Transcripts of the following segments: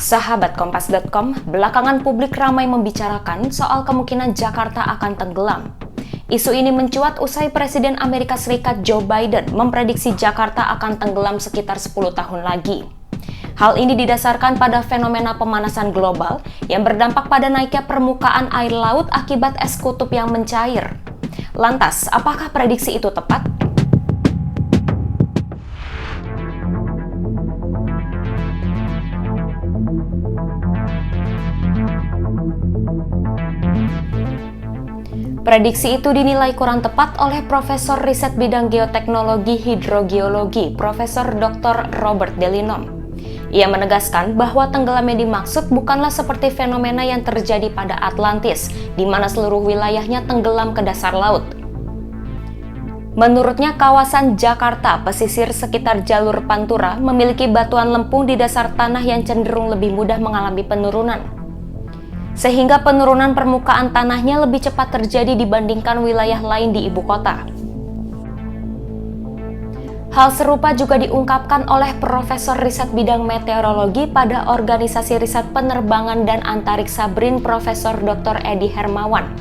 Sahabat Kompas.com, belakangan publik ramai membicarakan soal kemungkinan Jakarta akan tenggelam. Isu ini mencuat usai Presiden Amerika Serikat Joe Biden memprediksi Jakarta akan tenggelam sekitar 10 tahun lagi. Hal ini didasarkan pada fenomena pemanasan global yang berdampak pada naiknya permukaan air laut akibat es kutub yang mencair. Lantas, apakah prediksi itu tepat? Prediksi itu dinilai kurang tepat oleh Profesor Riset Bidang Geoteknologi Hidrogeologi, Profesor Dr. Robert Delinom. Ia menegaskan bahwa tenggelam yang dimaksud bukanlah seperti fenomena yang terjadi pada Atlantis, di mana seluruh wilayahnya tenggelam ke dasar laut. Menurutnya, kawasan Jakarta, pesisir sekitar jalur Pantura, memiliki batuan lempung di dasar tanah yang cenderung lebih mudah mengalami penurunan. Sehingga penurunan permukaan tanahnya lebih cepat terjadi dibandingkan wilayah lain di ibu kota. Hal serupa juga diungkapkan oleh Profesor Riset Bidang Meteorologi pada Organisasi Riset Penerbangan dan Antariksa BRIN Profesor Dr. Edi Hermawan.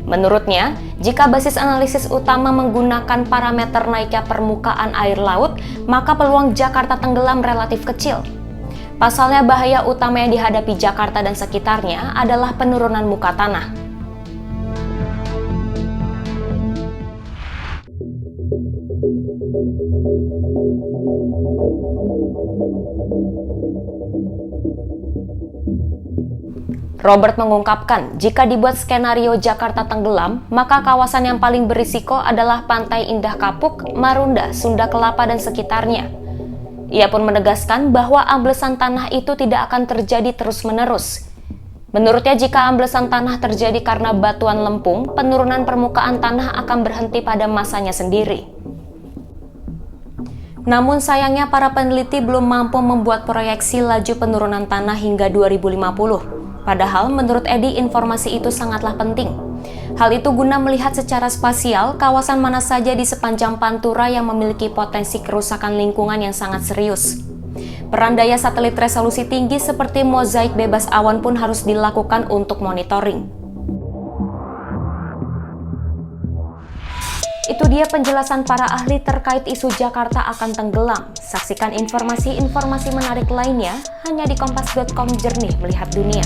Menurutnya, jika basis analisis utama menggunakan parameter naiknya permukaan air laut, maka peluang Jakarta tenggelam relatif kecil. Pasalnya, bahaya utama yang dihadapi Jakarta dan sekitarnya adalah penurunan muka tanah. Robert mengungkapkan, jika dibuat skenario Jakarta tenggelam, maka kawasan yang paling berisiko adalah Pantai Indah Kapuk, Marunda, Sunda Kelapa, dan sekitarnya. Ia pun menegaskan bahwa amblesan tanah itu tidak akan terjadi terus-menerus. Menurutnya, jika amblesan tanah terjadi karena batuan lempung, penurunan permukaan tanah akan berhenti pada masanya sendiri. Namun sayangnya para peneliti belum mampu membuat proyeksi laju penurunan tanah hingga 2050. Padahal menurut Edi, informasi itu sangatlah penting. Hal itu guna melihat secara spasial kawasan mana saja di sepanjang Pantura yang memiliki potensi kerusakan lingkungan yang sangat serius. Peran daya satelit resolusi tinggi seperti mozaik bebas awan pun harus dilakukan untuk monitoring. Itu dia penjelasan para ahli terkait isu Jakarta akan tenggelam. Saksikan informasi-informasi menarik lainnya hanya di Kompas.com, jernih melihat dunia.